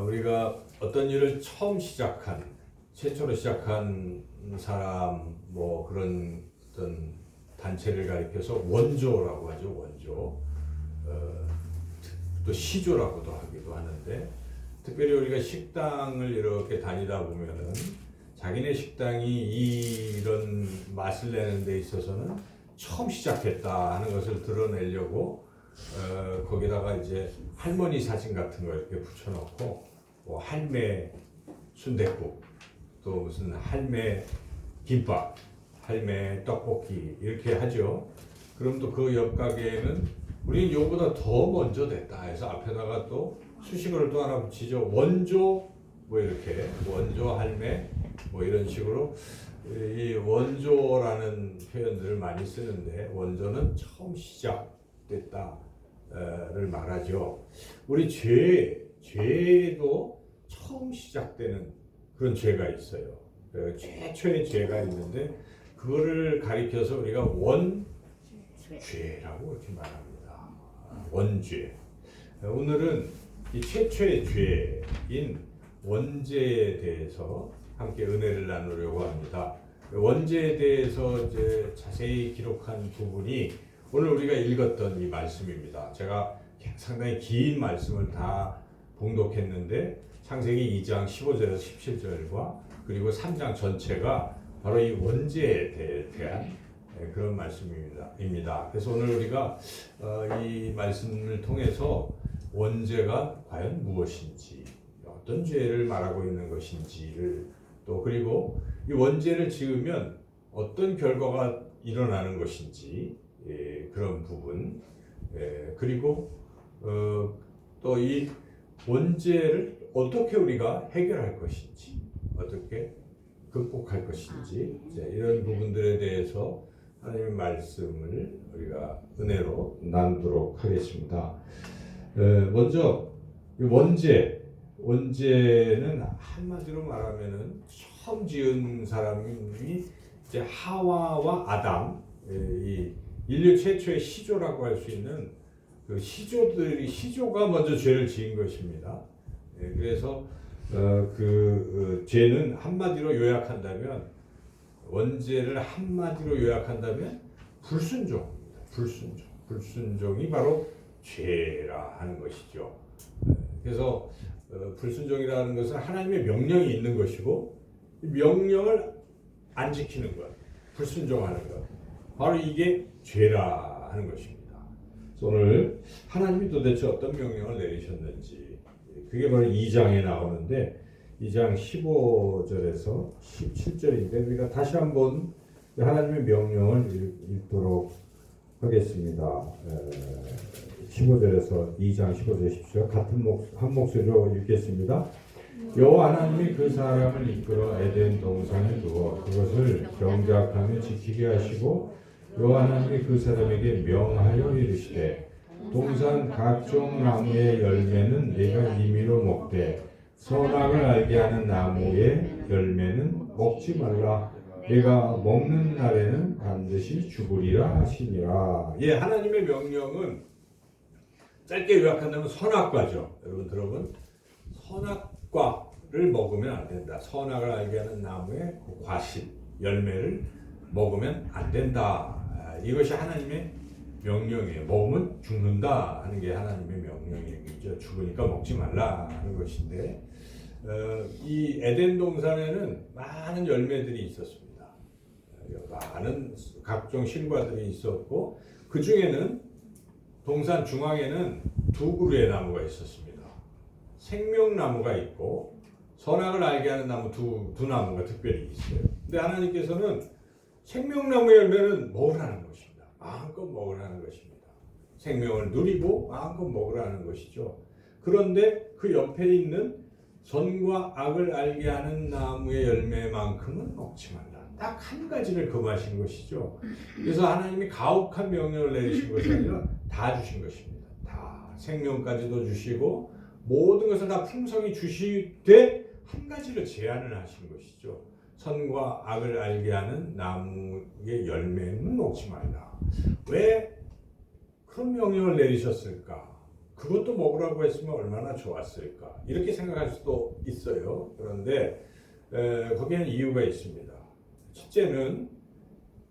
우리가 어떤 일을 처음 시작한, 최초로 시작한 사람, 뭐 그런 어떤 단체를 가리켜서 원조라고 하죠. 원조. 또 시조라고도 하기도 하는데, 특별히 우리가 식당을 이렇게 다니다 보면은 자기네 식당이 이런 맛을 내는 데 있어서는 처음 시작했다 하는 것을 드러내려고 거기다가 이제 할머니 사진 같은 거 이렇게 붙여놓고, 뭐 할매 순댓국, 또 무슨 할매 김밥, 할매 떡볶이 이렇게 하죠. 그럼 또 그 옆 가게에는 우리는 요보다 더 먼저 됐다 해서 앞에다가 또 수식어를 또 하나 붙이죠. 원조, 뭐 이렇게 원조 할매 뭐 이런 식으로 이 원조라는 표현들을 많이 쓰는데, 원조는 처음 시작됐다를 말하죠. 우리 죄도 처음 시작되는 그런 죄가 있어요. 최초의 죄가 있는데 그거를 가리켜서 우리가 원죄라고 이렇게 말합니다. 원죄. 오늘은 이 최초의 죄인 원죄에 대해서 함께 은혜를 나누려고 합니다. 원죄에 대해서 이제 자세히 기록한 부분이 오늘 우리가 읽었던 이 말씀입니다. 제가 상당히 긴 말씀을 다 봉독했는데 창세기 2장 15절에서 17절과 그리고 3장 전체가 바로 이 원죄에 대한 그런 말씀입니다. 그래서 오늘 우리가 이 말씀을 통해서 원죄가 과연 무엇인지, 어떤 죄를 말하고 있는 것인지를, 또 그리고 이 원죄를 지으면 어떤 결과가 일어나는 것인지, 그런 부분, 그리고 또 이 원죄를 어떻게 우리가 해결할 것인지, 어떻게 극복할 것인지, 이런 부분들에 대해서 하나님의 말씀을 우리가 은혜로 나누도록 하겠습니다. 먼저 이 원죄는 한마디로 말하면은 처음 지은 사람이 이제 하와와 아담, 이 인류 최초의 시조라고 할 수 있는 그 시조가 먼저 죄를 지은 것입니다. 그래서 죄는 한마디로 요약한다면, 원죄를 한마디로 요약한다면 불순종입니다. 불순종이 바로 죄라 하는 것이죠. 그래서 불순종이라는 것은 하나님의 명령이 있는 것이고, 명령을 안 지키는 것, 불순종하는 것, 바로 이게 죄라 하는 것입니다. 오늘 하나님이 도대체 어떤 명령을 내리셨는지, 그게 바로 2장에 나오는데 2장 15절에서 17절인데 우리가 다시 한번 하나님의 명령을 읽도록 하겠습니다. 15절에서 2장 15절 17절 한 목소리로 읽겠습니다. 여호와 하나님이 그 사람을 이끌어 에덴 동산에 두어 그것을 경작하며 지키게 하시고, 여호와 하나님이 그 사람에게 명하여 이르시되, 동산 각종 나무의 열매는 네가 임의로 먹되 선악을 알게 하는 나무의 열매는 먹지 말라. 네가 먹는 날에는 반드시 죽으리라 하시니라. 하나님의 명령은 짧게 요약한다면 선악과죠. 여러분 들어본 선악과를 먹으면 안 된다. 선악을 알게 하는 나무의 과실, 열매를 먹으면 안 된다. 이것이 하나님의 명령이에요. 먹으면 죽는다 하는 게 하나님의 명령이죠. 죽으니까 먹지 말라 하는 것인데, 이 에덴 동산에는 많은 열매들이 있었습니다. 많은 각종 실과들이 있었고, 그 중에는 동산 중앙에는 두 그루의 나무가 있었습니다. 생명나무가 있고 선악을 알게 하는 나무 두 나무가 특별히 있어요. 근데 하나님께서는 생명나무 열매는 먹으라는 것입니다. 마음껏 먹으라는 것입니다. 생명을 누리고 마음껏 먹으라는 것이죠. 그런데 그 옆에 있는 선과 악을 알게 하는 나무의 열매만큼은 먹지 말라. 딱 한 가지를 금하신 것이죠. 그래서 하나님이 가혹한 명령을 내리신 것이 아니라 다 주신 것입니다. 다 생명까지도 주시고 모든 것을 다 풍성히 주시되 한 가지를 제한을 하신 것이죠. 선과 악을 알게 하는 나무의 열매는 먹지 말라. 왜 그런 명령을 내리셨을까? 그것도 먹으라고 했으면 얼마나 좋았을까 이렇게 생각할 수도 있어요. 그런데 거기에는 이유가 있습니다. 첫째는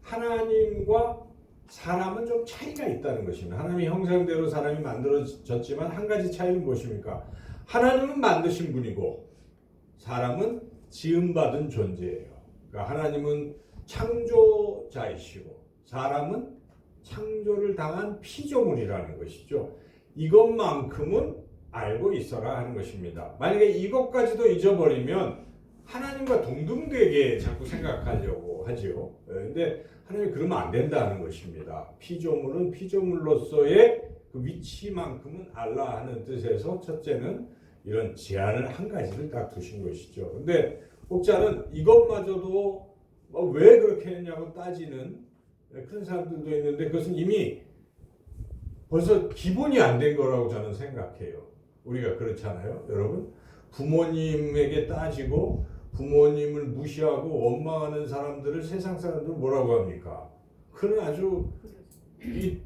하나님과 사람은 좀 차이가 있다는 것입니다. 하나님의 형상대로 사람이 만들어졌지만 한 가지 차이는 무엇입니까? 하나님은 만드신 분이고 사람은 지음받은 존재예요. 그러니까 하나님은 창조자이시고 사람은 창조를 당한 피조물이라는 것이죠. 이것만큼은 알고 있어라 하는 것입니다. 만약에 이것까지도 잊어버리면 하나님과 동등되게 자꾸 생각하려고 하지요. 근데 하나님이 그러면 안 된다는 것입니다. 피조물은 피조물로서의 그 위치만큼은 알라 하는 뜻에서 첫째는 이런 제한을 한 가지를 딱 두신 것이죠. 근데 혹자는 이것마저도 왜 그렇게 했냐고 따지는 그런 사람들도 있는데 그것은 이미 벌써 기본이 안 된 거라고 저는 생각해요. 우리가 그렇잖아요. 여러분 부모님에게 따지고 부모님을 무시하고 원망하는 사람들을 세상 사람들은 뭐라고 합니까? 그는 아주 이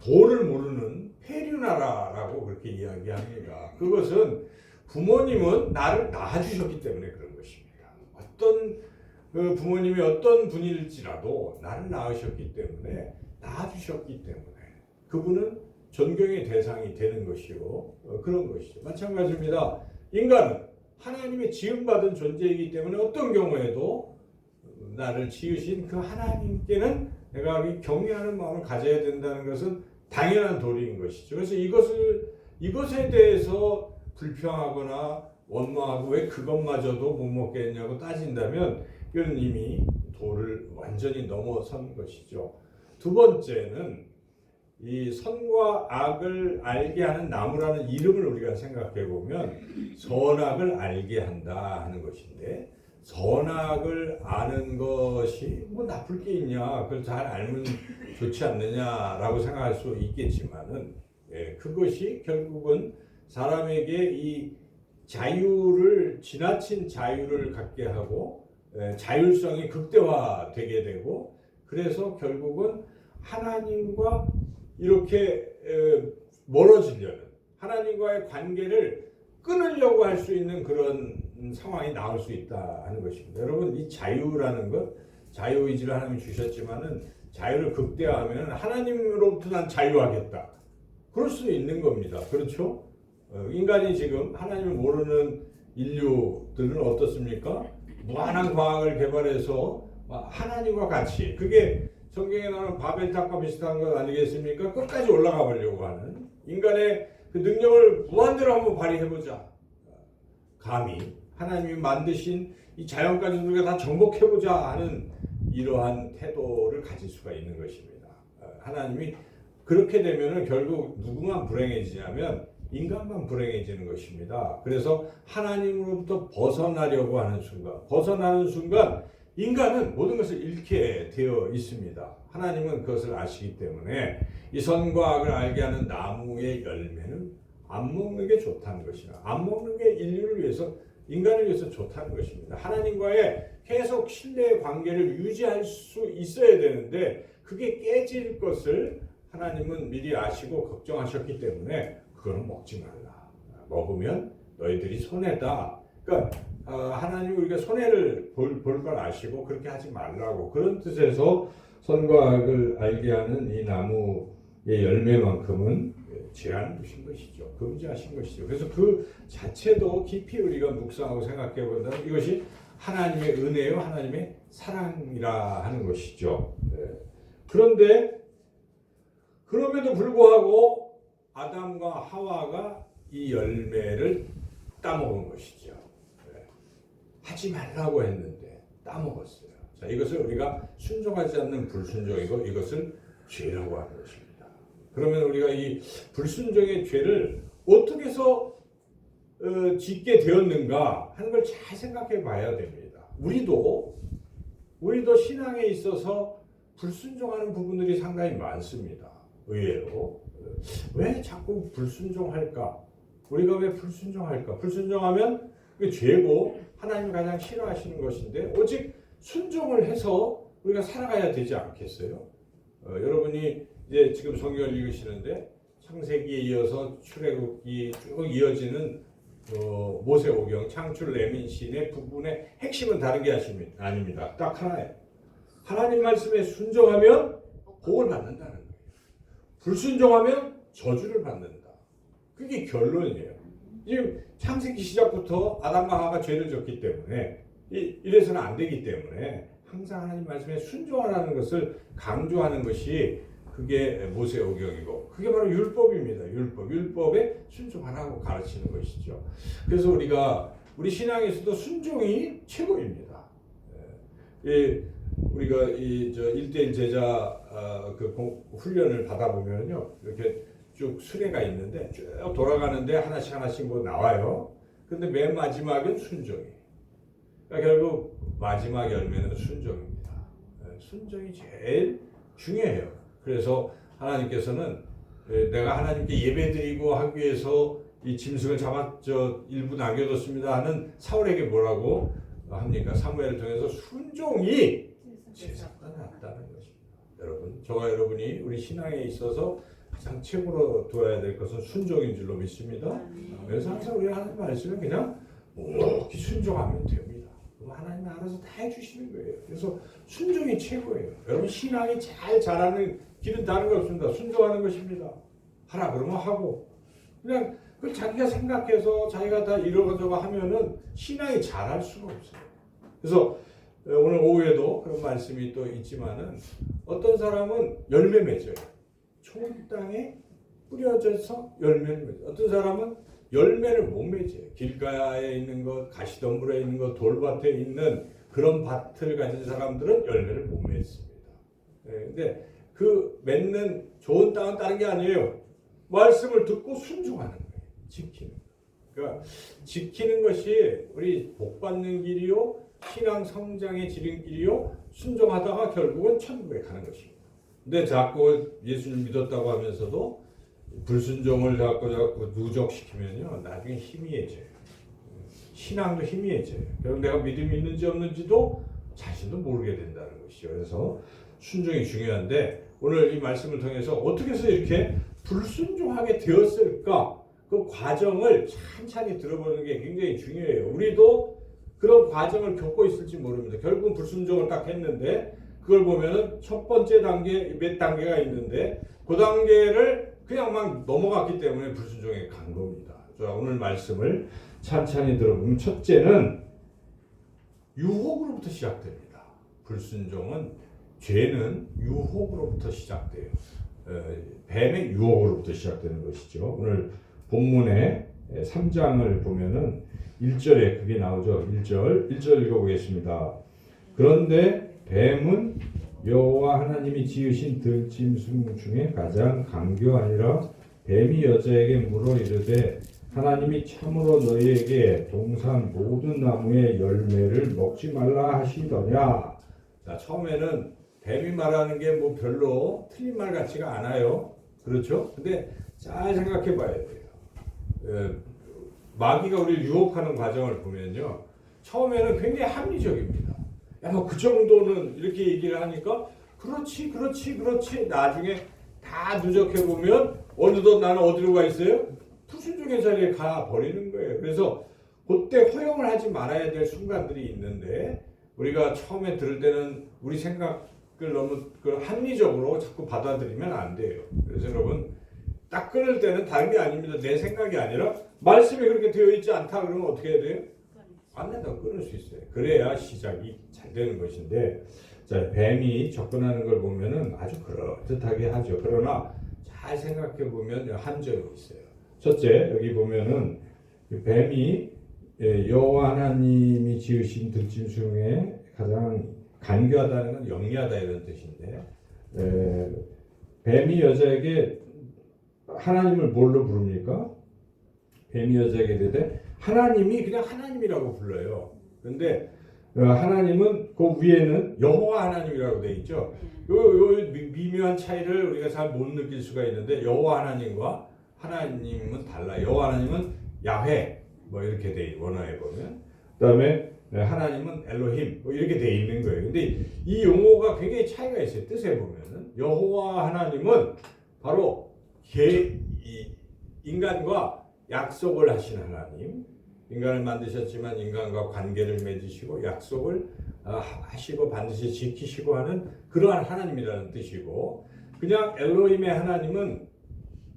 도를 모르는 폐륜하라라고 그렇게 이야기합니다. 그것은 부모님은 나를 낳아주셨기 때문에 그런 것입니다. 어떤 부모님이 어떤 분일지라도 나를 낳으셨기 때문에 낳아주셨기 때문에 그분은 존경의 대상이 되는 것이고 그런 것이죠. 마찬가지입니다. 인간은 하나님의 지음받은 존재이기 때문에 어떤 경우에도 나를 지으신 그 하나님께는 내가 경외하는 마음을 가져야 된다는 것은 당연한 도리인 것이죠. 그래서 이것에 대해서 불평하거나 원망하고 왜 그것마저도 못 먹겠냐고 따진다면 이건 이미 도를 완전히 넘어선 것이죠. 두 번째는 이 선과 악을 알게 하는 나무라는 이름을 우리가 생각해 보면 선악을 알게 한다 하는 것인데 선악을 아는 것이 뭐 나쁠 게 있냐 그걸 잘 알면 좋지 않느냐라고 생각할 수 있겠지만은 그것이 결국은 사람에게 이 자유를 지나친 자유를 갖게 하고 자율성이 극대화되게 되고 그래서 결국은 하나님과 이렇게 멀어지려는 하나님과의 관계를 끊으려고 할 수 있는 그런 상황이 나올 수 있다 하는 것입니다. 여러분 이 자유라는 것 자유의지를 하나님이 주셨지만은 자유를 극대화하면 하나님으로부터 난 자유하겠다 그럴 수 있는 겁니다. 그렇죠? 인간이 지금 하나님을 모르는 인류들은 어떻습니까? 무한한 과학을 개발해서 하나님과 같이 그게 성경에 나오는 바벨탑과 비슷한 것 아니겠습니까? 끝까지 올라가 보려고 하는 인간의 그 능력을 무한대로 한번 발휘해보자. 감히 하나님이 만드신 이 자연까지 우리가 다 정복해보자 하는 이러한 태도를 가질 수가 있는 것입니다. 하나님이 그렇게 되면 결국 누구만 불행해지냐면 인간만 불행해지는 것입니다. 그래서 하나님으로부터 벗어나려고 하는 순간 인간은 모든 것을 잃게 되어 있습니다. 하나님은 그것을 아시기 때문에 이 선과 악을 알게 하는 나무의 열매는 안 먹는 게 좋다는 것이나 안 먹는 게 인류를 위해서 인간을 위해서 좋다는 것입니다. 하나님과의 계속 신뢰의 관계를 유지할 수 있어야 되는데 그게 깨질 것을 하나님은 미리 아시고 걱정하셨기 때문에 그거는 먹지 말라. 먹으면 너희들이 손해다. 그러니까 하나님이 우리가 손해를 볼 걸 아시고 그렇게 하지 말라고 그런 뜻에서 선과 악을 알게 하는 이 나무의 열매만큼은 제한을 두신 것이죠. 금지하신 것이죠. 그래서 그 자체도 깊이 우리가 묵상하고 생각해 본다면 이것이 하나님의 은혜요 하나님의 사랑이라 하는 것이죠. 그런데 그럼에도 불구하고 아담과 하와가 이 열매를 따먹은 것이죠. 하지 말라고 했는데 따먹었어요. 자, 이것을 우리가 순종하지 않는 불순종이고 이것을 죄라고 하는 것입니다. 그러면 우리가 이 불순종의 죄를 어떻게 해서 짓게 되었는가 하는 걸 잘 생각해 봐야 됩니다. 우리도 신앙에 있어서 불순종하는 부분들이 상당히 많습니다. 의외로. 왜 자꾸 불순종할까? 우리가 왜 불순종할까? 불순종하면 그게 죄고 하나님이 가장 싫어하시는 것인데 오직 순종을 해서 우리가 살아가야 되지 않겠어요? 여러분이 이제 지금 성경을 읽으시는데 창세기에 이어서 출애굽기 쭉 이어지는 모세오경, 창출, 레민신의 부분의 핵심은 다른 게 아닙니다. 딱 하나예요. 하나님 말씀에 순종하면 복을 받는다는 거예요. 불순종하면 저주를 받는다. 그게 결론이에요. 지금 창세기 시작부터 아담과 하와가 죄를 졌기 때문에 이래서는 안 되기 때문에 항상 하나님 말씀에 순종하라는 것을 강조하는 것이 그게 모세오경이고 그게 바로 율법입니다. 율법에 순종하라고 가르치는 것이죠. 그래서 우리 신앙에서도 순종이 최고입니다. 우리가 이 1대1 제자 훈련을 받아보면요 이렇게 쭉 수레가 있는데 쭉 돌아가는데 하나씩 뭐 나와요. 근데 맨 마지막은 순종이에요. 그러니까 결국 마지막 열매는 순종입니다. 순종이 제일 중요해요. 그래서 하나님께서는 내가 하나님께 예배드리고 하기 위해서 이 짐승을 일부 남겨뒀습니다 하는 사울에게 뭐라고 합니까? 사무엘을 통해서 순종이 제사보다 낫다는 것입니다. 여러분, 저와 여러분이 우리 신앙에 있어서 가장 최고로 두어야 될 것은 순종인 줄로 믿습니다. 그래서 항상 우리 하나님 말씀에 그냥 묵묵히 순종하면 됩니다. 그럼 하나님이 알아서 다 해주시는 거예요. 그래서 순종이 최고예요. 여러분 신앙이 잘 자라는 길은 다른 거 없습니다. 순종하는 것입니다. 하라 그러면 하고 그냥 그 자기가 생각해서 자기가 다 이러고저러고 하면은 신앙이 자랄 수가 없어요. 그래서 오늘 오후에도 그런 말씀이 또 있지만은 어떤 사람은 열매 맺어요. 좋은 땅에 뿌려져서 열매를 맺어요. 어떤 사람은 열매를 못 맺어요. 길가에 있는 것, 가시덤불에 있는 것, 돌밭에 있는 그런 밭을 가진 사람들은 열매를 못 맺습니다. 근데 그 맺는 좋은 땅은 다른 게 아니에요. 말씀을 듣고 순종하는 거예요. 지키는 거. 그러니까 지키는 것이 우리 복 받는 길이요, 신앙 성장의 지름길이요, 순종하다가 결국은 천국에 가는 것입니다. 근데 자꾸 예수님 믿었다고 하면서도 불순종을 자꾸 누적시키면요 나중에 희미해져요. 신앙도 희미해져요. 그럼 내가 믿음이 있는지 없는지도 자신도 모르게 된다는 것이죠. 그래서 순종이 중요한데 오늘 이 말씀을 통해서 어떻게 해서 이렇게 불순종하게 되었을까? 그 과정을 찬찬히 들어보는 게 굉장히 중요해요. 우리도 그런 과정을 겪고 있을지 모릅니다. 결국은 불순종을 딱 했는데 그걸 보면은 첫 번째 단계 몇 단계가 있는데 그 단계를 그냥 막 넘어갔기 때문에 불순종에 간 겁니다. 자, 오늘 말씀을 찬찬히 들어보면 첫째는 유혹으로부터 시작됩니다. 불순종은 죄는 유혹으로부터 시작돼요. 뱀의 유혹으로부터 시작되는 것이죠. 오늘 본문의 3장을 보면은 1절에 그게 나오죠. 1절 읽어보겠습니다. 그런데 뱀은 여호와 하나님이 지으신 들짐승 중에 가장 강교하니라. 뱀이 여자에게 물어 이르되 하나님이 참으로 너희에게 동산 모든 나무의 열매를 먹지 말라 하시더냐. 자, 처음에는 뱀이 말하는 게 뭐 별로 틀린 말 같지가 않아요. 그렇죠? 근데 잘 생각해 봐야 돼요. 마귀가 우리를 유혹하는 과정을 보면요. 처음에는 굉장히 합리적입니다. 야, 뭐 그 정도는 이렇게 얘기를 하니까 그렇지. 나중에 다 누적해 보면 어느덧 나는 어디로 가 있어요? 불순종의 자리에 가 버리는 거예요. 그래서 그때 허용을 하지 말아야 될 순간들이 있는데 우리가 처음에 들을 때는 우리 생각을 너무 합리적으로 자꾸 받아들이면 안 돼요. 그래서 여러분 딱 끊을 때는 다른 게 아닙니다. 내 생각이 아니라 말씀이 그렇게 되어 있지 않다 그러면 어떻게 해야 돼요? 안 된다고 끊을 수 있어요. 그래야 시작이 잘 되는 것인데 자, 뱀이 접근하는 걸 보면은 아주 그럴듯하게 하죠. 그러나 잘 생각해 보면 한점이 있어요. 첫째, 여기 보면은 뱀이 여호와 하나님이 지으신 들짐승 중에 가장 간교하다는 건 영리하다 이런 뜻인데 뱀이 여자에게 하나님을 뭘로 부릅니까? 뱀이 여자에게 이르되 하나님이 그냥 하나님이라고 불러요. 근데 하나님은 그 위에는 여호와 하나님이라고 돼 있죠. 요 미묘한 차이를 우리가 잘 못 느낄 수가 있는데 여호와 하나님과 하나님은 달라요. 여호와 하나님은 야훼 뭐 이렇게 돼 원어에 보면 그다음에 하나님은 엘로힘 뭐 이렇게 돼 있는 거예요. 근데 이 용어가 굉장히 차이가 있어요. 뜻에 보면은 여호와 하나님은 바로 이 인간과 약속을 하신 하나님, 인간을 만드셨지만 인간과 관계를 맺으시고 약속을 하시고 반드시 지키시고 하는 그러한 하나님이라는 뜻이고, 그냥 엘로힘의 하나님은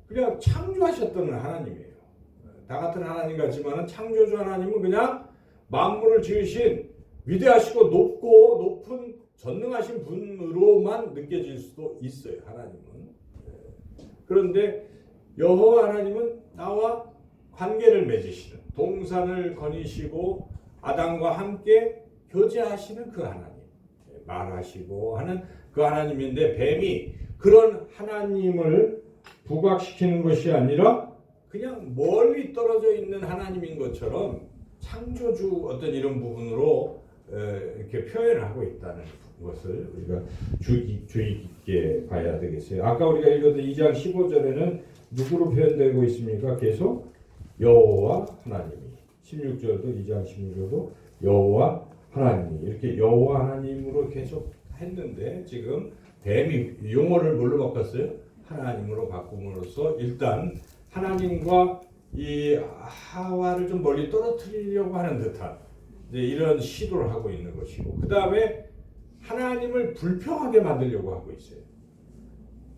그냥 창조하셨던 하나님이에요. 다 같은 하나님 같지만 창조주 하나님은 그냥 만물을 지으신 위대하시고 높은 전능하신 분으로만 느껴질 수도 있어요. 하나님은. 그런데 여호와 하나님은 나와 관계를 맺으시는, 동산을 거니시고 아담과 함께 교제하시는 그 하나님, 말하시고 하는 그 하나님인데, 뱀이 그런 하나님을 부각시키는 것이 아니라 그냥 멀리 떨어져 있는 하나님인 것처럼 창조주 어떤 이런 부분으로 이렇게 표현을 하고 있다는 것을 우리가 주의 깊게 봐야 되겠어요. 아까 우리가 읽었던 2장 15절에는 누구로 표현되고 있습니까? 계속 여호와 하나님이. 16절도 2장 16절도 여호와 하나님이, 이렇게 여호와 하나님으로 계속 했는데, 지금 뱀이 용어를 뭘로 바꿨어요? 하나님으로 바꿈으로써 일단 하나님과 이 하와를 좀 멀리 떨어뜨리려고 하는 듯한 이런 시도를 하고 있는 것이고, 그 다음에 하나님을 불평하게 만들려고 하고 있어요.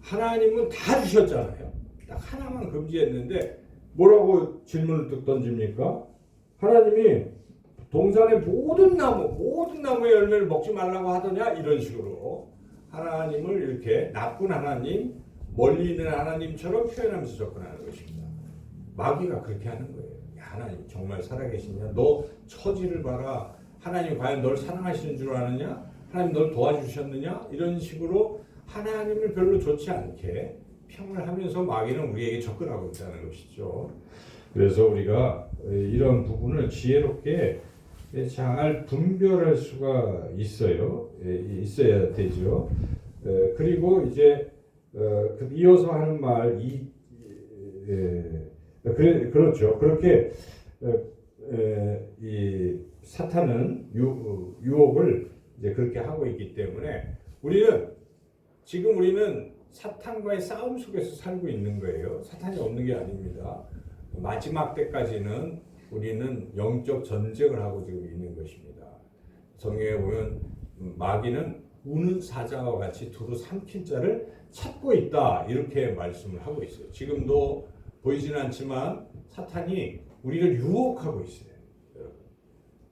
하나님은 다 주셨잖아요. 딱 하나만 금지했는데 뭐라고 질문을 뚝 던집니까? 하나님이 동산의 모든 나무의 열매를 먹지 말라고 하더냐? 이런 식으로 하나님을 이렇게 나쁜 하나님, 멀리 있는 하나님처럼 표현하면서 접근하는 것입니다. 마귀가 그렇게 하는 거예요. 야, 하나님 정말 살아계시냐? 너 처지를 봐라. 하나님 과연 널 사랑하시는 줄 아느냐? 하나님 널 도와주셨느냐? 이런 식으로 하나님을 별로 좋지 않게 평을 하면서 마귀는 우리에게 접근하고 있다는 것이죠. 그래서 우리가 이런 부분을 지혜롭게 잘 분별할 수가 있어야 되죠. 그리고 이제 이어서 하는 말, 그렇죠. 그렇게 이 사탄은 유혹을 이제 그렇게 하고 있기 때문에 우리는 사탄과의 싸움 속에서 살고 있는 거예요. 사탄이 없는 게 아닙니다. 마지막 때까지는 우리는 영적 전쟁을 하고 지금 있는 것입니다. 성경에 보면 마귀는 우는 사자와 같이 두루 삼킨 자를 찾고 있다, 이렇게 말씀을 하고 있어요. 지금도 보이지는 않지만 사탄이 우리를 유혹하고 있어요.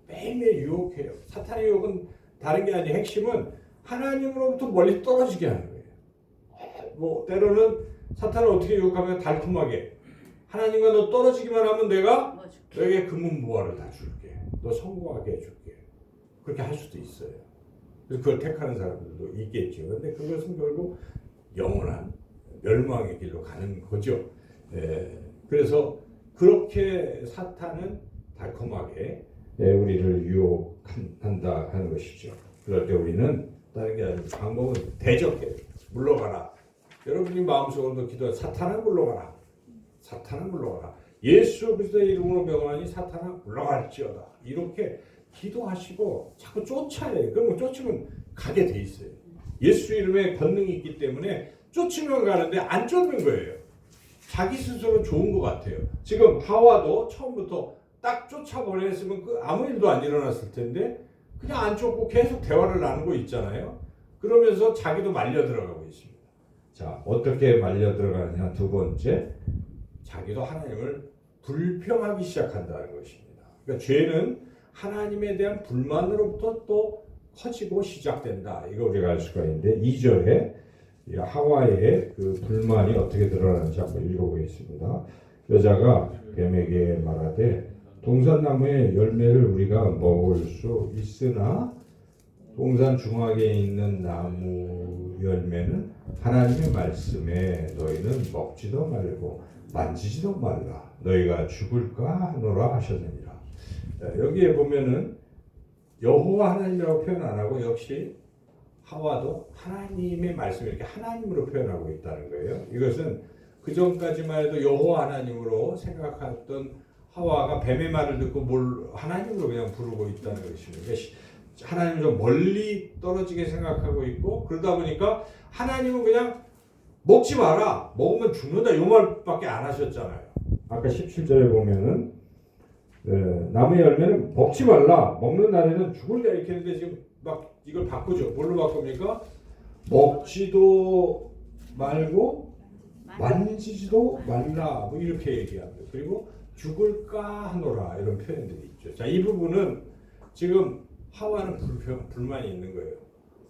매일매일 유혹해요. 사탄의 유혹은 다른 게 아니라 핵심은 하나님으로부터 멀리 떨어지게 하는 거예요. 뭐 때로는 사탄을 어떻게 유혹하면 달콤하게, 하나님과 너 떨어지기만 하면 내가 너에게 금은보화를 다 줄게, 너 성공하게 해줄게, 그렇게 할 수도 있어요. 그래서 그걸 택하는 사람들도 있겠죠. 근데 그것은 결국 영원한 멸망의 길로 가는 거죠. 그래서 그렇게 사탄은 달콤하게 우리를 유혹한다 하는 것이죠. 그럴 때 우리는 다른 게 아니라 방법은 대적해, 물러가라. 여러분이 마음속으로도 기도해, 사탄아 물러가라, 사탄아 물러가라, 예수 그리스도의 이름으로 명하니 사탄아 물러갈지어다, 이렇게 기도하시고 자꾸 쫓아야. 그러면 쫓으면 가게 돼 있어요. 예수 이름에 권능이 있기 때문에 쫓으면 가는데 안 쫓는 거예요. 자기 스스로 좋은 것 같아요. 지금 하와도 처음부터 딱 쫓아보냈으면 아무 일도 안 일어났을 텐데 그냥 안 쫓고 계속 대화를 나누고 있잖아요. 그러면서 자기도 말려 들어가고 있습니다. 자, 어떻게 말려 들어가느냐? 두 번째, 자기도 하나님을 불평하기 시작한다는 것입니다. 그러니까 죄는 하나님에 대한 불만으로부터 또 커지고 시작된다, 이거 우리가 알 수가 있는데, 2절에 하와의 그 불만이 어떻게 드러나는지 한번 읽어보겠습니다. 여자가 뱀에게 말하되 동산나무의 열매를 우리가 먹을 수 있으나 동산 중앙에 있는 나무 열매는 하나님의 말씀에 너희는 먹지도 말고 만지지도 말라, 너희가 죽을까 하노라 하셨느니라. 여기에 보면은 여호와 하나님이라고 표현 안 하고 역시 하와도 하나님의 말씀을 이렇게 하나님으로 표현하고 있다는 거예요. 이것은 그 전까지만 해도 여호와 하나님으로 생각했던 하와가 뱀의 말을 듣고 뭘 하나님으로 그냥 부르고 있다는 것입니다. 하나님을 좀 멀리 떨어지게 생각하고 있고, 그러다 보니까 하나님은 그냥 먹지 마라. 먹으면 죽는다. 이 말밖에 안 하셨잖아요. 아까 17절에 보면은 나무의 열매는 먹지 말라. 먹는 날에는 죽을다 이렇게 했는데 지금 막 이걸 바꾸죠. 뭘로 바꿉니까? 먹지도 말고 만지지도 말라. 뭐 이렇게 얘기합니다. 그리고 죽을까 하노라 이런 표현들이 있죠. 자, 이 부분은 지금 하와는 불만이 있는 거예요.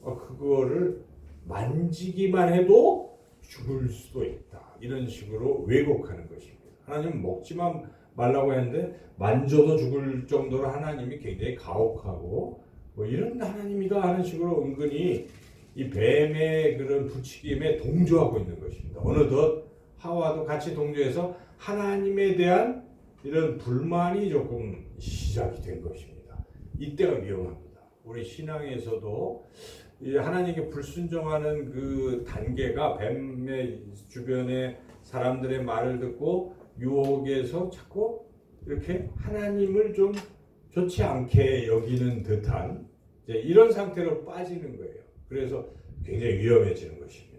그거를 만지기만 해도 죽을 수도 있다. 이런 식으로 왜곡하는 것입니다. 하나님은 먹지만 말라고 했는데 만져도 죽을 정도로 하나님이 굉장히 가혹하고 뭐 이런 하나님이다 하는 식으로 은근히 이 뱀의 그런 부추김에 동조하고 있는 것입니다. 어느덧 하와도 같이 동조해서 하나님에 대한 이런 불만이 조금 시작이 된 것입니다. 이때가 위험합니다. 우리 신앙에서도 하나님께 불순종하는 그 단계가 뱀의 주변에 사람들의 말을 듣고 유혹에서 자꾸 이렇게 하나님을 좀 좋지 않게 여기는 듯한 이런 상태로 빠지는 거예요. 그래서 굉장히 위험해지는 것입니다.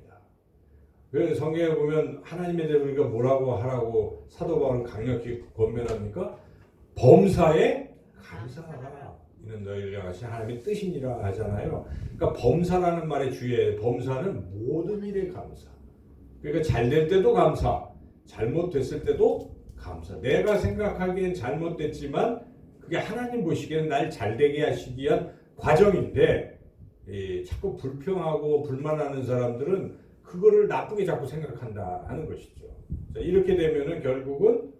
그래서 성경에 보면 하나님에 대해 우리가 뭐라고 하라고 사도 바울은 강력히 권면합니까? 범사에 감사하라. 이는 너희를 향하신 하나님의 뜻이니라 하잖아요. 그러니까 범사라는 말의 주의에 범사는 모든 일에 감사. 그러니까 잘 될 때도 감사, 잘못됐을 때도 감사. 내가 생각하기엔 잘못됐지만 그게 하나님 보시기에는 날 잘되게 하시기 위한 과정인데 자꾸 불평하고 불만하는 사람들은 그거를 나쁘게 자꾸 생각한다 하는 것이죠. 자, 이렇게 되면은 결국은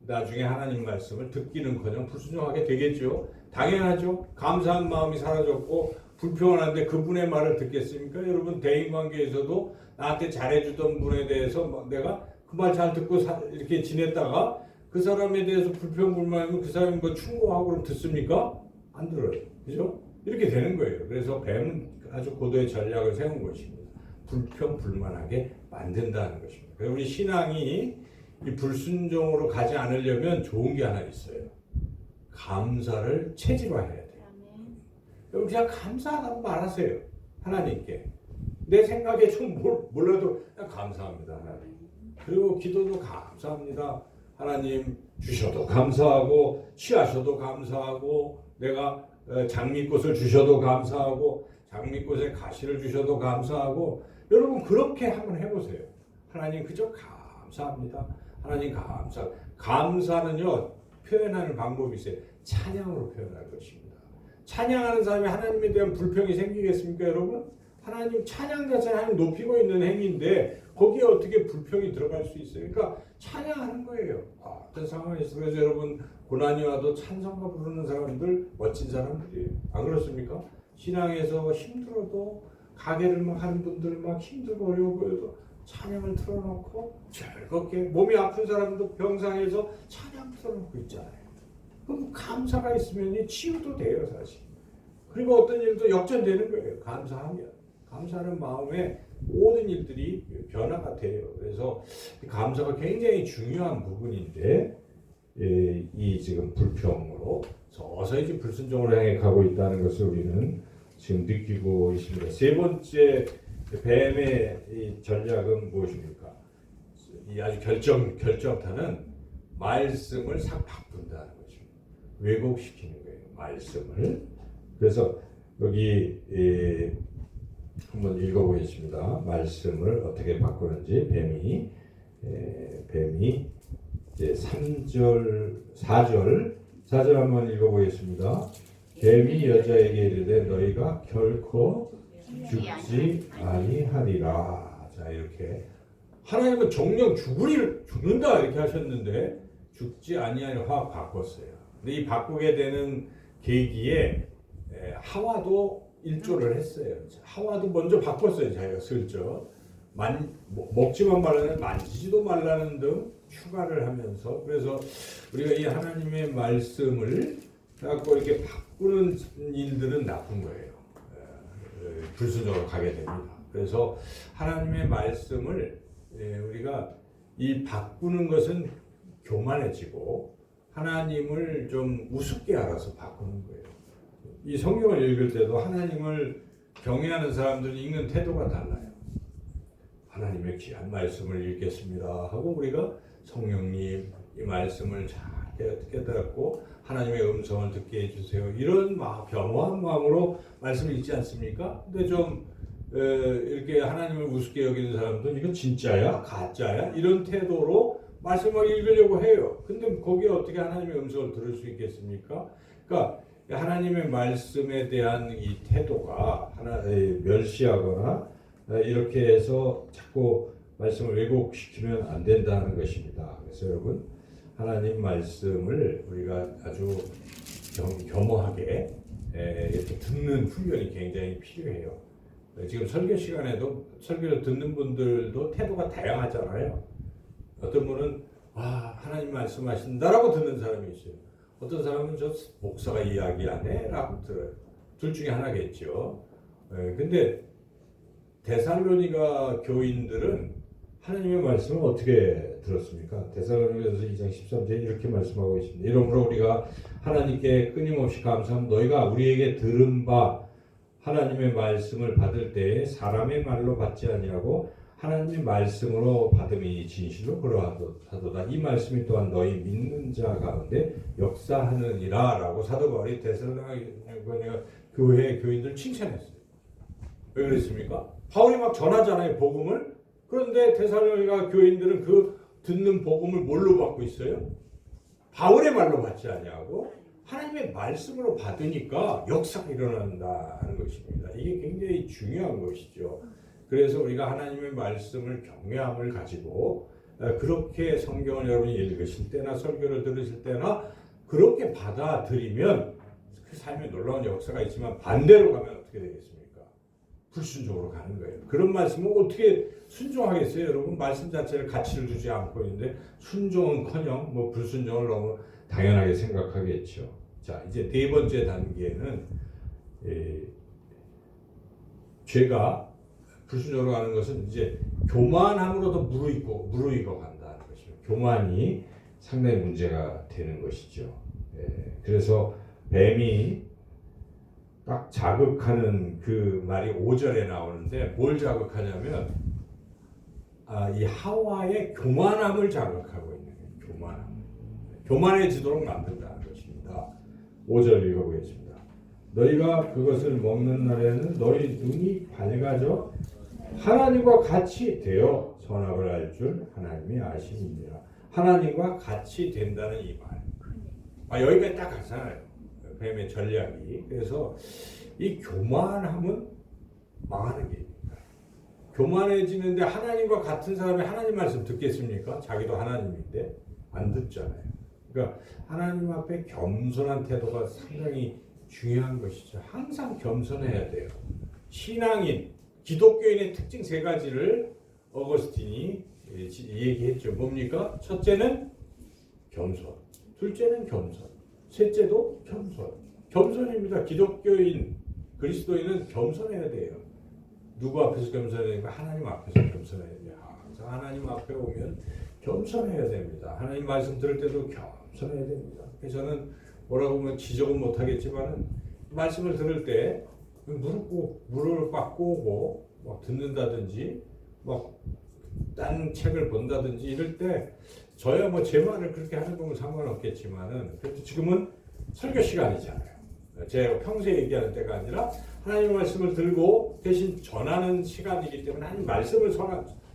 나중에 하나님 말씀을 듣기는커녕 불순종하게 되겠죠. 당연하죠. 감사한 마음이 사라졌고 불평을 하는데 그분의 말을 듣겠습니까? 여러분 대인관계에서도 나한테 잘해주던 분에 대해서 내가 그 말 잘 듣고 이렇게 지냈다가 그 사람에 대해서 불평불만하면 그 사람이 뭐 충고하고 그럼 듣습니까? 안 들어요. 그죠? 이렇게 되는 거예요. 그래서 뱀은 아주 고도의 전략을 세운 것입니다. 불평불만하게 만든다는 것입니다. 그래서 우리 신앙이 이 불순종으로 가지 않으려면 좋은 게 하나 있어요. 감사를 체질화해야 돼요. 여러분 그냥 감사하다고 말하세요. 하나님께. 내 생각에 좀 몰라도 그냥 감사합니다. 하나님. 그리고 기도도 감사합니다. 하나님 주셔도 감사하고 취하셔도 감사하고 내가 장미꽃을 주셔도 감사하고 장미꽃에 가시를 주셔도 감사하고 여러분 그렇게 한번 해보세요. 하나님 그저 감사합니다. 하나님 감사. 감사는요 표현하는 방법이 있어요. 찬양으로 표현할 것입니다. 찬양하는 사람이 하나님에 대한 불평이 생기겠습니까, 여러분? 하나님 찬양 자체는 하나님 높이고 있는 행위인데 거기에 어떻게 불평이 들어갈 수 있어요? 그러니까 찬양하는 거예요. 어떤 상황에서 그래서 여러분 고난이 와도 찬송가 부르는 사람들 멋진 사람들이에요. 안 그렇습니까? 신앙에서 힘들어도 가게를 막 하는 분들 막 힘들고 어려워 보여도 찬양을 틀어놓고 즐겁게 몸이 아픈 사람도 병상에서 찬양 틀어놓고 있잖아요. 그럼 감사가 있으면 치유도 돼요 사실. 그리고 어떤 일도 역전되는 거예요. 감사하면. 감사하는 마음에 모든 일들이 변화가 돼요. 그래서 감사가 굉장히 중요한 부분인데 이 지금 불평으로 서서히 불순종으로 향해 가고 있다는 것을 우리는 지금 느끼고 있습니다. 세 번째 뱀의 이 전략은 무엇입니까? 이 아주 결정타는 말씀을 싹 바꾼다는 것입니다. 왜곡시키는 거예요. 말씀을. 그래서 여기 한번 읽어보겠습니다. 말씀을 어떻게 바꾸는지 뱀이 이제 3절 4절 한번 읽어보겠습니다. 뱀이 여자에게 이르되 너희가 결코 죽지 아니하리라. 자 이렇게 하나님은 정령 죽는다 이렇게 하셨는데 죽지 아니하리라 확 바꿨어요. 근데 이 바꾸게 되는 계기에 하와도 일조를 했어요. 하와도 먼저 바꿨어요. 자기가 슬쩍 먹지만 말라는 만지지도 말라는 등 추가를 하면서 그래서 우리가 이 하나님의 말씀을 갖고 이렇게 바꾸는 일들은 나쁜 거예요. 불순종으로 가게 됩니다. 그래서 하나님의 말씀을 우리가 이 바꾸는 것은 교만해지고 하나님을 좀 우습게 알아서 바꾸는 거예요. 이 성경을 읽을 때도 하나님을 경외하는 사람들이 읽는 태도가 달라요. 하나님의 귀한 말씀을 읽겠습니다 하고 우리가 성령님 이 말씀을 잘 깨닫고 하나님의 음성을 듣게 해주세요. 이런 겸허한 마음으로 말씀을 읽지 않습니까? 근데 좀 이렇게 하나님을 우습게 여기는 사람들은 이건 진짜야? 가짜야? 이런 태도로 말씀을 읽으려고 해요. 근데 거기에 어떻게 하나님의 음성을 들을 수 있겠습니까? 그러니까 하나님의 말씀에 대한 이 태도가 멸시하거나 이렇게 해서 자꾸 말씀을 왜곡시키면 안 된다는 것입니다. 그래서 여러분 하나님 말씀을 우리가 아주 겸허하게 이렇게 듣는 훈련이 굉장히 필요해요. 지금 설교 시간에도 설교를 듣는 분들도 태도가 다양하잖아요. 어떤 분은 하나님 말씀하신다라고 듣는 사람이 있어요. 어떤 사람은 저 목사가 이야기하네 라고 들어요. 둘 중에 하나겠죠. 근데 데살로니가 교인들은 하나님의 말씀을 어떻게 들었습니까? 데살로니가서 2장 13절에 이렇게 말씀하고 있습니다. 이러므로 우리가 하나님께 끊임없이 감사함 너희가 우리에게 들은 바 하나님의 말씀을 받을 때에 사람의 말로 받지 아니하고 하나님의 말씀으로 받음이 진실로 그러하도다. 이 말씀이 또한 너희 믿는 자 가운데 역사하느니라 라고 사도 바울이 데살로니가 교회 교인들 칭찬했어요. 왜 그랬습니까? 바울이 막 전하잖아요, 복음을. 그런데 데살로니가 교인들은 그 듣는 복음을 뭘로 받고 있어요? 바울의 말로 받지 아니하고 하나님의 말씀으로 받으니까 역사가 일어난다는 것입니다. 이게 굉장히 중요한 것이죠. 그래서 우리가 하나님의 말씀을 경외함을 가지고 그렇게 성경을 여러분이 읽으실 때나 설교를 들으실 때나 그렇게 받아들이면 그 삶에 놀라운 역사가 있지만 반대로 가면 어떻게 되겠습니까? 불순종으로 가는 거예요. 그런 말씀은 어떻게 순종하겠어요? 여러분 말씀 자체를 가치를 두지 않고 있는데 순종은커녕 불순종을 너무 당연하게 생각하겠죠. 자, 이제 네 번째 단계는 죄가 불순종으로 가는 것은 이제 교만함으로도 무르익어 간다는 것이죠. 교만이 상당히 문제가 되는 것이죠. 그래서 뱀이 딱 자극하는 그 말이 5절에 나오는데 뭘 자극하냐면 이 하와의 교만함을 자극하고 있는 거예요. 교만함. 교만해지도록 만든다는 것입니다. 5절 읽어보겠습니다. 너희가 그것을 먹는 날에는 너희 눈이 밝아져 하나님과 같이 되어 선악을 알 줄 하나님이 아심이니라. 하나님과 같이 된다는 이 말. 여기까지 딱 가잖아요. 뱀의 전략이. 그래서 이 교만함은 망하는 길입니다. 교만해지는데 하나님과 같은 사람이 하나님 말씀 듣겠습니까? 자기도 하나님인데 안 듣잖아요. 그러니까 하나님 앞에 겸손한 태도가 상당히 중요한 것이죠. 항상 겸손해야 돼요. 신앙인, 기독교인의 특징 세 가지를 어거스틴이 얘기했죠. 뭡니까? 첫째는 겸손, 둘째는 겸손, 셋째도 겸손. 겸손입니다. 기독교인, 그리스도인은 겸손해야 돼요. 누구 앞에서 겸손해야 되니까 하나님 앞에서 겸손해야 돼요. 그래서 하나님 앞에 오면 겸손해야 됩니다. 하나님 말씀 들을 때도 겸손해야 됩니다. 그래서 저는 뭐라고 하면 지적은 못하겠지만 말씀을 들을 때 무릎을 꽉 꼬고 막 듣는다든지 딴 책을 본다든지 이럴 때 저야 제 말을 그렇게 하는 건 상관없겠지만은 그래도 지금은 설교 시간이잖아요. 제가 평소에 얘기하는 때가 아니라 하나님의 말씀을 들고 대신 전하는 시간이기 때문에 하나님 말씀을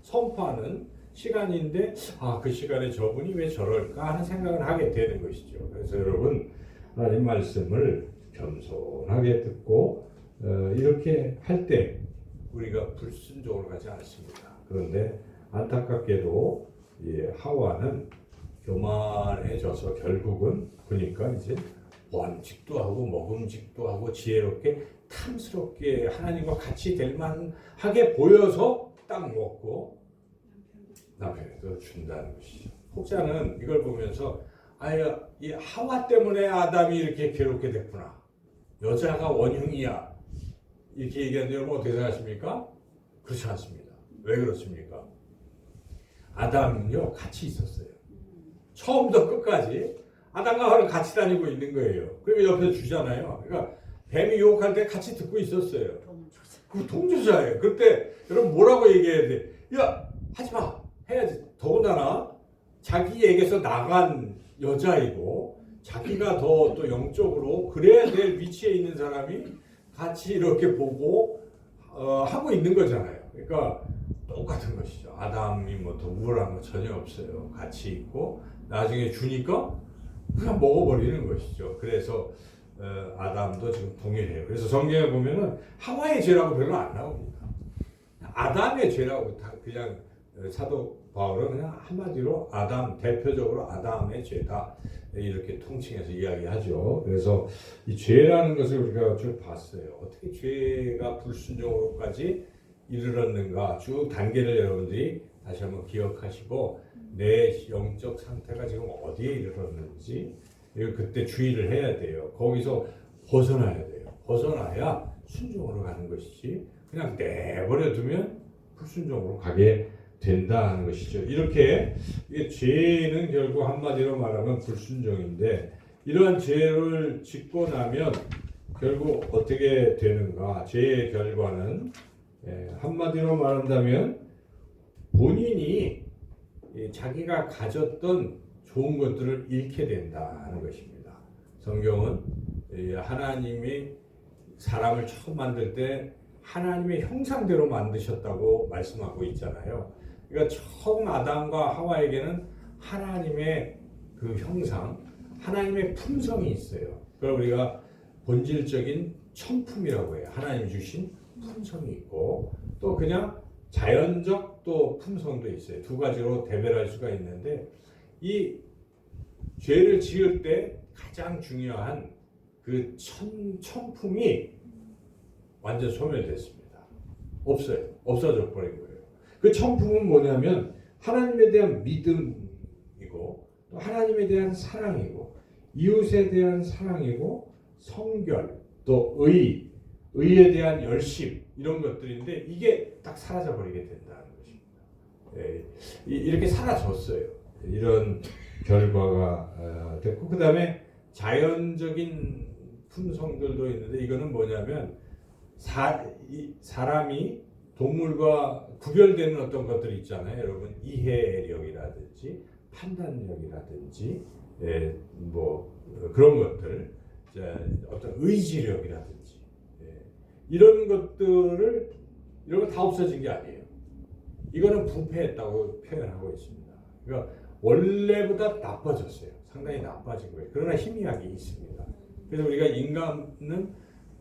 선포하는 시간인데 그 시간에 저분이 왜 저럴까 하는 생각을 하게 되는 것이죠. 그래서 여러분 하나님 말씀을 겸손하게 듣고 이렇게 할 때 우리가 불순종으로 가지 않습니다. 그런데 안타깝게도 하와는 교만해져서 결국은 그러니까 이제 원칙도 하고 먹음직도 하고 지혜롭게 탐스럽게 하나님과 같이 될 만하게 보여서 딱 먹고 남편에도 준다는 것이죠. 혹자는 이걸 보면서 이 하와 때문에 아담이 이렇게 괴롭게 됐구나. 여자가 원흉이야. 이렇게 얘기하는데 여러분 어떻게 생각하십니까? 그렇지 않습니다. 왜 그렇습니까? 아담은요 같이 있었어요. 처음부터 끝까지 아담과 하와는 같이 다니고 있는 거예요. 그리고 옆에서 주잖아요. 그러니까 뱀이 유혹할 때 같이 듣고 있었어요. 그 동조자예요. 그때 여러분 뭐라고 얘기해야 돼? 야, 하지 마. 해야지. 더군다나 자기에게서 나간 여자이고 자기가 더 또 영적으로 그래야 될 위치에 있는 사람이 같이 이렇게 보고 하고 있는 거잖아요. 그러니까 똑같은 것이죠. 아담이 뭐 더 우월한 거 전혀 없어요. 같이 있고 나중에 주니까 그냥 먹어버리는 것이죠. 그래서 아담도 지금 동일해요. 그래서 성경에 보면은 하와의 죄라고 별로 안 나옵니다. 아담의 죄라고 다 그냥 사도 바울은 그냥 한마디로 아담, 대표적으로 아담의 죄다 이렇게 통칭해서 이야기하죠. 그래서 이 죄라는 것을 우리가 쭉 봤어요. 어떻게 죄가 불순종으로까지 이르렀는가 쭉 단계를 여러분들이 다시 한번 기억하시고 내 영적 상태가 지금 어디에 이르렀는지 이거 그때 주의를 해야 돼요. 거기서 벗어나야 돼요. 벗어나야 순종으로 가는 것이지 그냥 내버려 두면 불순종으로 가게 된다 하는 것이죠. 이렇게 이게 죄는 결국 한마디로 말하면 불순종인데 이러한 죄를 짓고 나면 결국 어떻게 되는가? 죄의 결과는 한마디로 말한다면 본인이 자기가 가졌던 좋은 것들을 잃게 된다 하는 것입니다. 성경은 하나님이 사람을 처음 만들 때 하나님의 형상대로 만드셨다고 말씀하고 있잖아요. 그러니까 처음 아담과 하와에게는 하나님의 그 형상, 하나님의 품성이 있어요. 그걸 우리가 본질적인 천품이라고 해요. 하나님 주신 품성이 있고 또 그냥 자연적 또 품성도 있어요. 두 가지로 대별할 수가 있는데 이 죄를 지을 때 가장 중요한 그 천품이 완전 소멸됐습니다. 없어요. 없어져 버린 거예요. 그 천품은 뭐냐면 하나님에 대한 믿음이고 또 하나님에 대한 사랑이고 이웃에 대한 사랑이고 성결 또 의에 대한 열심 이런 것들인데 이게 딱 사라져 버리게 된다는 것입니다. 이렇게 사라졌어요. 이런 결과가 됐고 그 다음에 자연적인 품성들도 있는데 이거는 뭐냐면 사람이 동물과 구별되는 어떤 것들이 있잖아요. 여러분 이해력이라든지 판단력이라든지 뭐 그런 것들 어떤 의지력이라든지 이런 것들을 이런 거 다 없어진 게 아니에요. 이거는 부패했다고 표현하고 있습니다. 그러니까 원래보다 나빠졌어요. 상당히 나빠진 거예요. 그러나 희미하게 있습니다. 그래서 우리가 인간은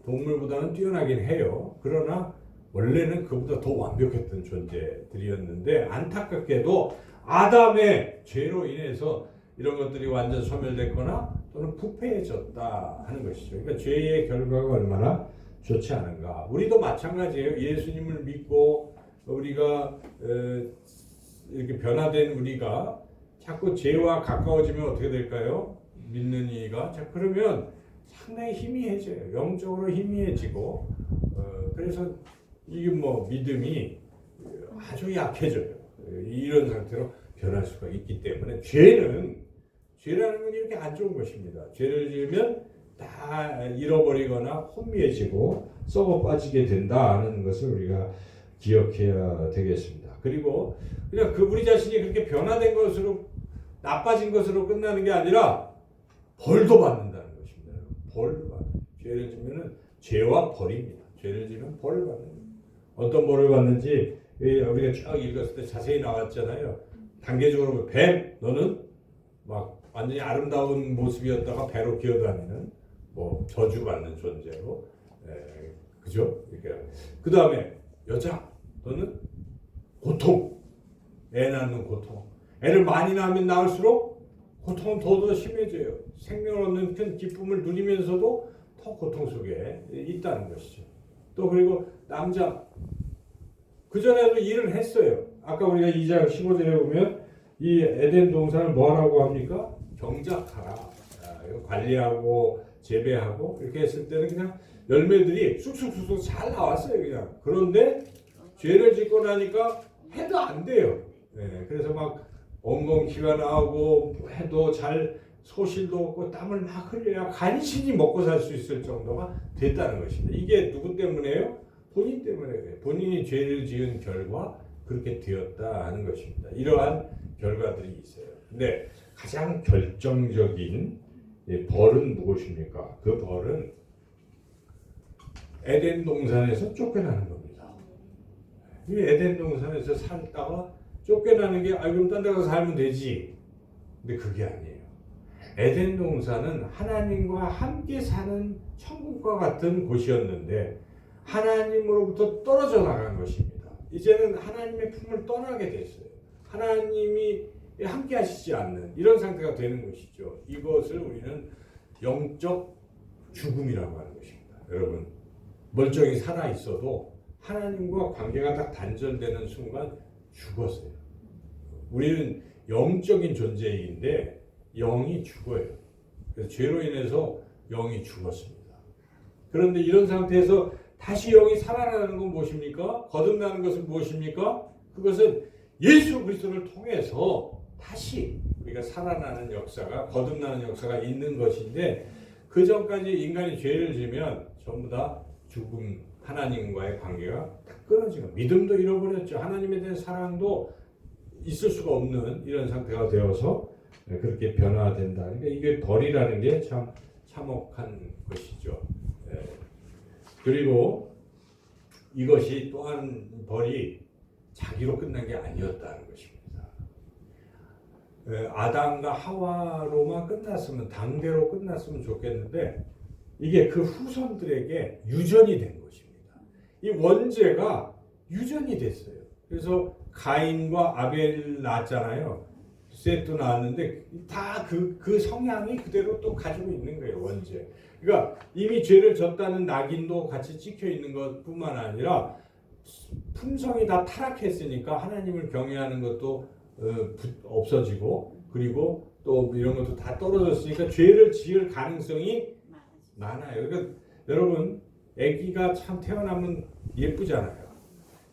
동물보다는 뛰어나긴 해요. 그러나 원래는 그보다 더 완벽했던 존재들이었는데 안타깝게도 아담의 죄로 인해서 이런 것들이 완전 소멸됐거나 또는 부패해졌다 하는 것이죠. 그러니까 죄의 결과가 얼마나 좋지 않은가. 우리도 마찬가지예요. 예수님을 믿고 우리가 이렇게 변화된 우리가 자꾸 죄와 가까워지면 어떻게 될까요? 믿는 이가 자 그러면 상당히 희미해져요. 영적으로 희미해지고 그래서 이게 뭐 믿음이 아주 약해져요. 이런 상태로 변할 수가 있기 때문에 죄라는 건 이렇게 안 좋은 것입니다. 죄를 지으면 다 잃어버리거나 혼미해지고 썩어 빠지게 된다는 것을 우리가 기억해야 되겠습니다. 그리고 그냥 우리 자신이 그렇게 변화된 것으로 나빠진 것으로 끝나는 게 아니라 벌도 받는다는 것입니다. 벌도 받아요. 죄를 지면은 죄와 벌입니다. 죄를 지면 벌을 받는 거예요. 어떤 벌을 받는지 우리가 쭉 읽었을 때 자세히 나왔잖아요. 단계적으로 뱀 너는 막 완전히 아름다운 모습이었다가 배로 기어다니는 뭐 저주받는 존재로 그죠? 그 다음에 여자 너는 고통 애 낳는 고통 애를 많이 낳으면 낳을수록 고통은 더 심해져요. 생명을 얻는 큰 기쁨을 누리면서도 더 고통 속에 있다는 것이죠. 또 그리고 남자 그전에도 일을 했어요. 아까 우리가 2장 15절에 보면 이 에덴 동산을 뭐라고 합니까? 경작하라. 관리하고 재배하고 이렇게 했을 때는 그냥 열매들이 쑥쑥쑥쑥 잘 나왔어요. 그냥. 그런데 죄를 짓고 나니까 해도 안 돼요. 그래서 막 엉겅퀴가 나오고 해도 잘 소실도 없고 땀을 막 흘려야 간신히 먹고 살 수 있을 정도가 됐다는 것입니다. 이게 누구 때문에요? 본인 때문에 그래요. 본인이 죄를 지은 결과 그렇게 되었다 하는 것입니다. 이러한 결과들이 있어요. 근데 가장 결정적인 벌은 무엇입니까? 그 벌은 에덴 동산에서 쫓겨나는 겁니다. 이 에덴 동산에서 살다가 쫓겨나는 게 그럼 딴 데 가서 살면 되지. 근데 그게 아니에요. 에덴 동산은 하나님과 함께 사는 천국과 같은 곳이었는데 하나님으로부터 떨어져 나간 것입니다. 이제는 하나님의 품을 떠나게 됐어요. 하나님이 함께 하시지 않는 이런 상태가 되는 것이죠. 이것을 우리는 영적 죽음이라고 하는 것입니다. 여러분, 멀쩡히 살아 있어도 하나님과 관계가 딱 단절되는 순간 죽었어요. 우리는 영적인 존재인데 영이 죽어요. 그래서 죄로 인해서 영이 죽었습니다. 그런데 이런 상태에서 다시 영이 살아나는 건 무엇입니까? 거듭나는 것은 무엇입니까? 그것은 예수 그리스도를 통해서 다시 우리가 살아나는 역사가, 거듭나는 역사가 있는 것인데, 그 전까지 인간이 죄를 지면 전부 다 죽음, 하나님과의 관계가 다 끊어지고 믿음도 잃어버렸죠. 하나님에 대한 사랑도 있을 수가 없는 이런 상태가 되어서 그렇게 변화된다. 그러니까 이게 벌이라는 게 참 참혹한 것이죠. 그리고 이것이 또한 벌이 자기로 끝난 게 아니었다는 것입니다. 아담과 하와로만 끝났으면, 당대로 끝났으면 좋겠는데 이게 그 후손들에게 유전이 된 것입니다. 이 원죄가 유전이 됐어요. 그래서 가인과 아벨 낳았잖아요. 셋도 낳았는데 다 그 성향이 그대로 또 가지고 있는 거예요, 원죄. 그러니까 이미 죄를 졌다는 낙인도 같이 찍혀 있는 것뿐만 아니라 품성이 다 타락했으니까 하나님을 경외하는 것도 없어지고, 그리고 또 이런 것도 다 떨어졌으니까 죄를 지을 가능성이 많아요. 그러니까 여러분, 아기가 참 태어나면 예쁘잖아요.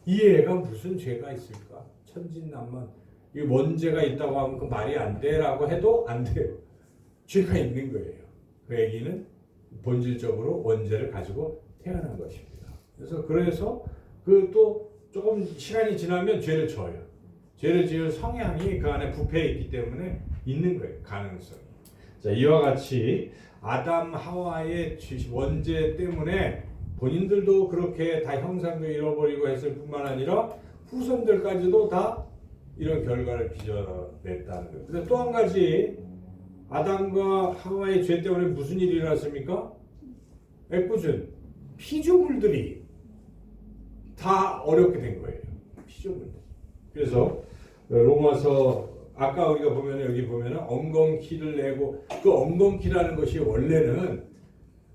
이 애가 무슨 죄가 있을까? 천진난만. 이 원죄가 있다고 하면 그 말이 안 돼라고 해도 안 돼요. 죄가 있는 거예요. 그 아기는 본질적으로 원죄를 가지고 태어난 것입니다. 그래서 그 또 조금 시간이 지나면 죄를 져요. 죄를 지을 성향이 그 안에 부패해 있기 때문에 있는 거예요. 가능성이. 자, 이와 같이 아담 하와의 원죄 때문에 본인들도 그렇게 다 형상도 잃어버리고 했을 뿐만 아니라 후손들까지도 다 이런 결과를 빚어냈다는 거예요. 근데 또 한 가지, 아담과 하와의 죄 때문에 무슨 일이 일어났습니까? 애꿎은 피조물들이 다 어렵게 된 거예요. 피조물들. 그래서 로마서 아까 우리가 보면 여기 보면은 엉겅퀴를 내고, 그 엉겅퀴라는 것이 원래는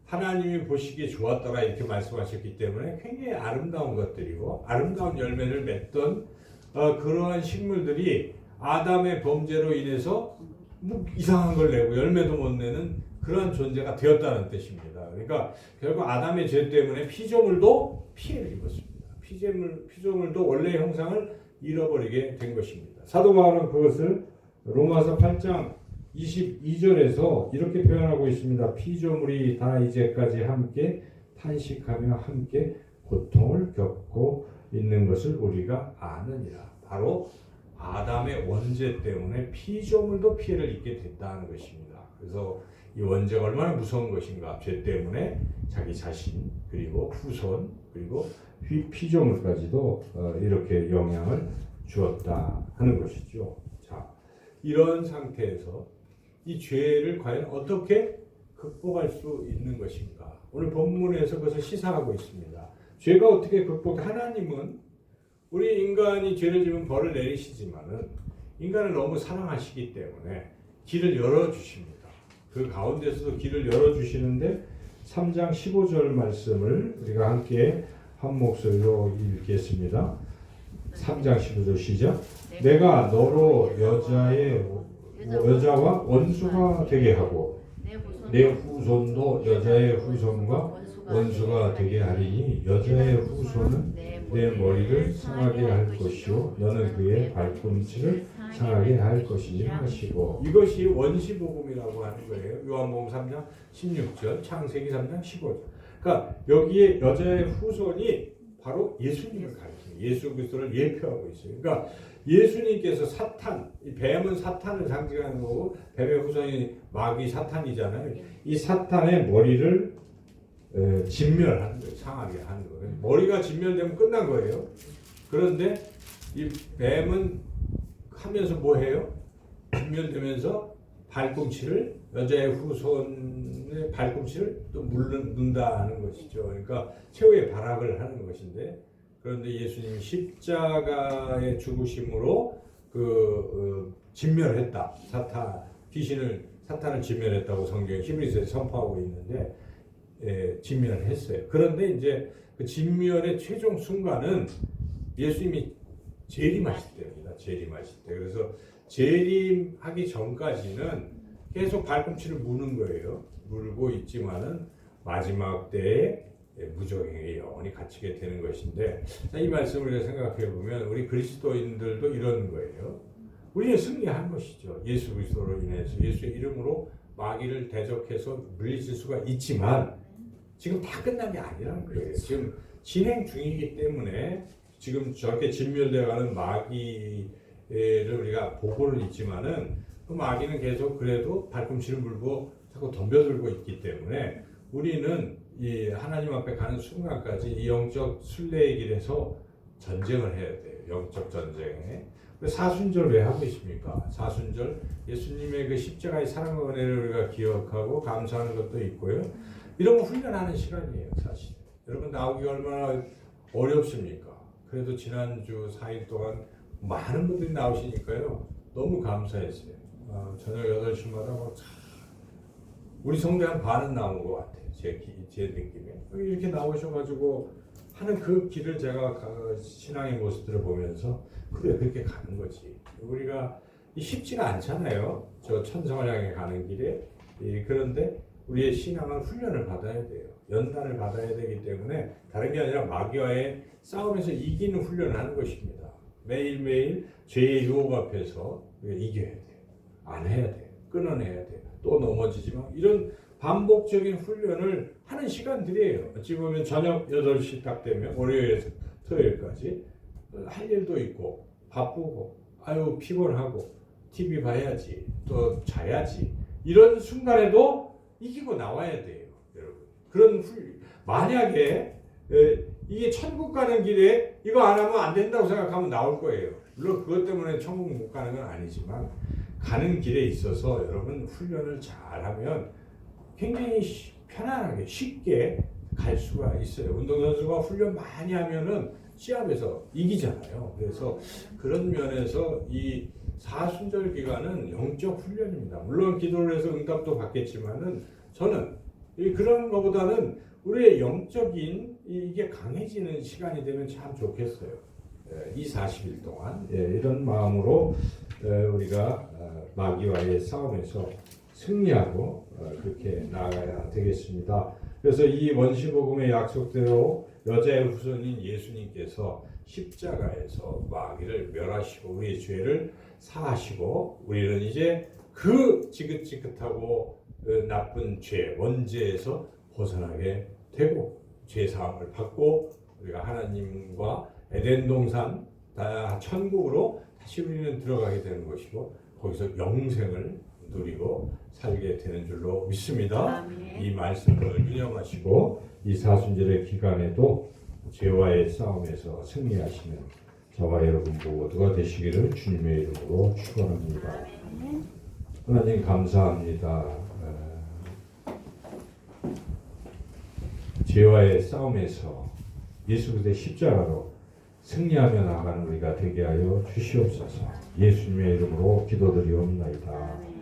하나님이 보시기에 좋았더라 이렇게 말씀하셨기 때문에 굉장히 아름다운 것들이고 아름다운 열매를 맺던 그러한 식물들이 아담의 범죄로 인해서 뭐 이상한 걸 내고 열매도 못 내는 그러한 존재가 되었다는 뜻입니다. 그러니까 결국 아담의 죄 때문에 피조물도 피해를 입었습니다. 피조물도 원래의 형상을 잃어버리게 된 것입니다. 사도 바울은 그것을 로마서 8장 22절에서 이렇게 표현하고 있습니다. 피조물이 다 이제까지 함께 탄식하며 함께 고통을 겪고 있는 것을 우리가 아느니라. 바로 아담의 원죄 때문에 피조물도 피해를 입게 됐다는 것입니다. 그래서 이 원죄가 얼마나 무서운 것인가. 죄 때문에 자기 자신, 그리고 후손, 그리고 피조물까지도 이렇게 영향을 주었다 하는 것이죠. 자, 이런 상태에서 이 죄를 과연 어떻게 극복할 수 있는 것인가? 오늘 본문에서 그것을 시사하고 있습니다. 죄가 어떻게 하나님은 우리 인간이 죄를 지면 벌을 내리시지만은 인간을 너무 사랑하시기 때문에 길을 열어주십니다. 그 가운데서도 길을 열어주시는데 3장 15절 말씀을 우리가 함께 한 목소리로 읽겠습니다. 3장 15절 시작. 내가 너로 여자와 원수가 되게 하고 내 후손도 여자의 후손과 원수가 되게 하리니 여자의 후손은 내 머리를 상하게 할 것이요 너는 그의 발꿈치를 상하게 할 것이니라 하시고. 이것이 원시복음이라고 하는 거예요. 요한복음 3장 16절, 창세기 3장 15절. 그러니까 여기에 여자의 후손이 바로 예수님을 가리킵니다. 예수 그리스도를 예표하고 있어요. 그러니까 예수님께서 이 뱀은 사탄을 상징하는 거고 뱀의 후손이 마귀 사탄이잖아요. 이 사탄의 머리를 진멸하는 거예요. 상하게 하는 거예요. 머리가 진멸되면 끝난 거예요. 그런데 이 뱀은 하면서 뭐 해요? 진멸되면서 발꿈치를 여자의 후손의 발꿈치를 또 문다는 것이죠. 그러니까 최후의 발악을 하는 것인데 그런데 예수님이 십자가의 죽으심으로 진멸했다. 사탄을 진멸했다고 성경에 히브리서에 선포하고 있는데 진멸을 했어요. 그런데 이제 그 진멸의 최종 순간은 예수님이 재림하실 때입니다. 재림하실 때. 그래서 재림하기 전까지는 계속 발꿈치를 무는 거예요. 물고 있지만은 마지막 때에 무저행에 영원히 갇히게 되는 것인데, 이 말씀을 우리가 생각해 보면 우리 그리스도인들도 이런 거예요. 우리는 승리한 것이죠. 예수 그리스도로 인해서 예수의 이름으로 마귀를 대적해서 물리칠 수가 있지만 지금 다 끝난 게 아니라는 거예요. 지금 진행 중이기 때문에 지금 저렇게 진멸되어가는 마귀를 우리가 보고는 있지만은 그 마귀는 계속 그래도 발꿈치를 물고 자꾸 덤벼들고 있기 때문에 우리는 이 하나님 앞에 가는 순간까지 이 영적 순례의 길에서 전쟁을 해야 돼요. 영적 전쟁에. 사순절 왜 하고 있습니까? 사순절 예수님의 그 십자가의 사랑과 은혜를 우리가 기억하고 감사하는 것도 있고요. 이런 거 훈련하는 시간이에요, 사실. 여러분 나오기 얼마나 어렵습니까? 그래도 지난주 4일 동안 많은 분들이 나오시니까요. 너무 감사했어요. 저녁 8시마다 우리 성대 한 반은 나온 것 같아요. 제 느낌에. 이렇게 나오셔가지고 하는 그 길을 제가 신앙의 모습들을 보면서 그래 그렇게 가는 거지. 우리가 쉽지가 않잖아요. 저 천성을 향해 가는 길에. 그런데 우리의 신앙은 훈련을 받아야 돼요. 연단을 받아야 되기 때문에 다른 게 아니라 마귀와의 싸움에서 이기는 훈련을 하는 것입니다. 매일매일 죄의 유혹 앞에서 이겨야 돼요. 안 해야 돼요. 끊어내야 돼요. 또 넘어지지만 이런 반복적인 훈련을 하는 시간들이에요. 어찌 보면 저녁 8시 딱 되면 월요일에서 토요일까지 할 일도 있고 바쁘고 아유 피곤하고 TV 봐야지 또 자야지 이런 순간에도 이기고 나와야 돼요. 여러분 그런 만약에 이게 천국 가는 길에 이거 안 하면 안 된다고 생각하면 나올 거예요. 물론 그것 때문에 천국 못 가는 건 아니지만 가는 길에 있어서 여러분 훈련을 잘하면 굉장히 편안하게 쉽게 갈 수가 있어요. 운동선수가 훈련 많이 하면은 시합에서 이기잖아요. 그래서 그런 면에서 이 사순절 기간은 영적 훈련입니다. 물론 기도를 해서 응답도 받겠지만은 저는 그런 것보다는 우리의 영적인 이게 강해지는 시간이 되면 참 좋겠어요. 이 40일 동안 이런 마음으로 우리가 마귀와의 싸움에서 승리하고 그렇게 나아가야 되겠습니다. 그래서 이 원시복음의 약속대로 여자의 후손인 예수님께서 십자가에서 마귀를 멸하시고 우리의 죄를 사하시고 우리는 이제 그 지긋지긋하고 나쁜 죄, 원죄에서 벗어나게 되고 죄사함을 받고 우리가 하나님과 에덴 동산 천국으로 다시 우리는 들어가게 되는 것이고 거기서 영생을 누리고 살게 되는 줄로 믿습니다. 아멘. 이 말씀을 유념하시고 이 사순절의 기간에도 죄와의 싸움에서 승리하시는 저와 여러분 모두가 되시기를 주님의 이름으로 축원합니다. 하나님 감사합니다. 죄와의 싸움에서 예수 그리스도의 십자가로 승리하며 나가는 우리가 되게 하여 주시옵소서. 예수님의 이름으로 기도드리옵나이다.